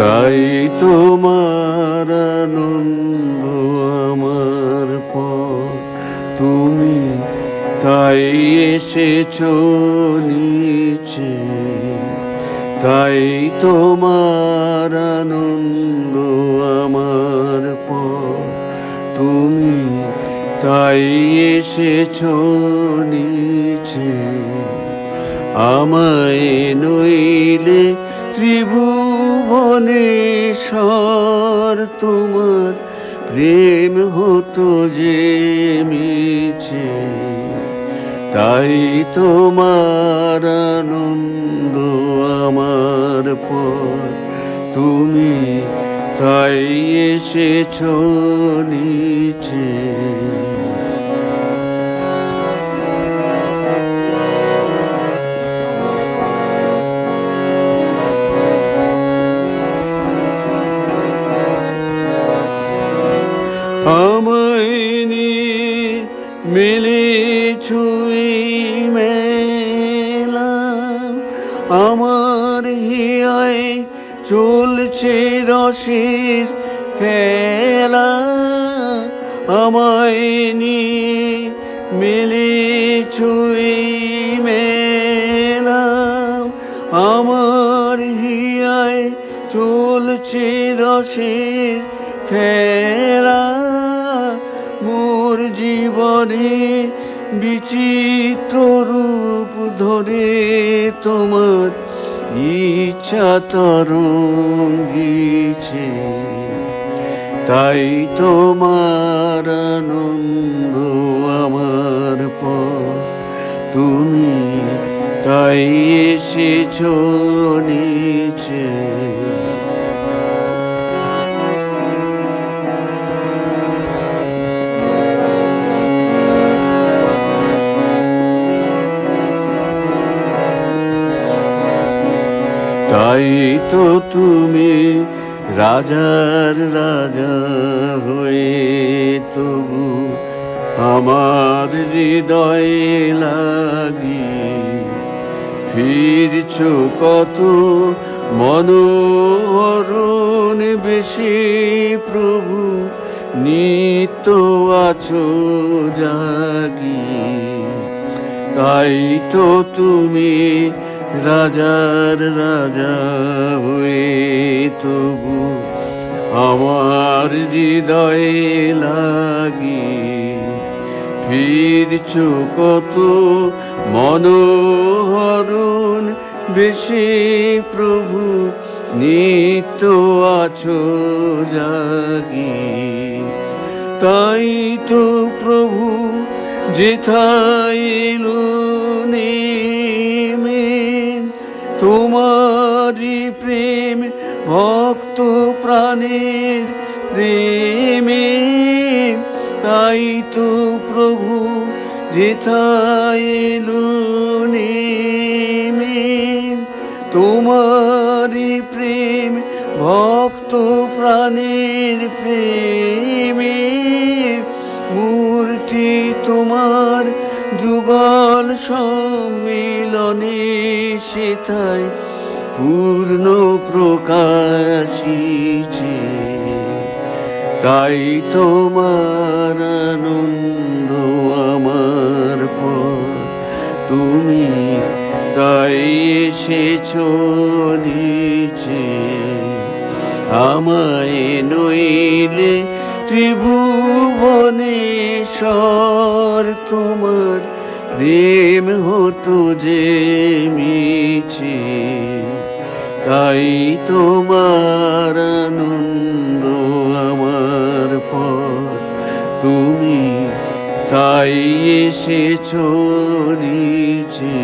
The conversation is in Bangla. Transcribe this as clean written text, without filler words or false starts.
তাই তোমার আনন্দ আমার পর, তুমি তাই এসেছো নিচে। তাই তোমার আনন্দ আমার পর, তুমি তাই এসেছো নিচে। আমায় নইলে ত্রিভুবনেশ্বর, তোমার প্রেম হতো যে মিছে। তাই তোমার আনন্দ আমার পর, তুমি তাই এসেছো নিচে। আমায় নিয়ে মেলেছো এই মেলা, আমার হিয়ায় চলছে রসের খেলা। আমায় নিয়ে মেলেছো এই মেলা, আমার হিয়ায় চলছে রসের খেলা। মোর জীবনে বিচিত্র রূপ ধরে তোমার ইচ্ছা তরঙ্গিছে। তাই তোমার আনন্দ আমার পর, তুমি তাই এসেছো নিচে। তাই তো তুমি রাজার রাজা হয়ে তবু আমার হৃদয়ে লাগি ফিরছো কত মনোহরণ বেশি। প্রভু নিত্য আছো জাগি। তাই তো তুমি রাজার রাজা হয়ে তবু আমার হৃদয়ে লাগি ফিরছো কত মনোহরণ বেশি। প্রভু নিত্য আছো জাগি। তাই তো প্রভু যেথায় এলো নেমে, তোমারি প্রেম ভক্ত প্রাণের প্রেমে। তাই তো প্রভু যেথায় এলো নেমে, তোমারি প্রেম ভক্ত প্রাণের প্রেমে। মূর্তি তোমার যুগল সম্মিলনে সেথায় পূর্ণ প্রকাশিছে। তাই তোমার আনন্দ আমার পর, তুমি তাই এসেছো নিচে। আমায় নইলে ত্রিভুবনেশ্বর, তোমার প্রেম হতো যে মিছে। তাই তোমার আনন্দ আমার পর, তুমি তাই এসেছো নিচে।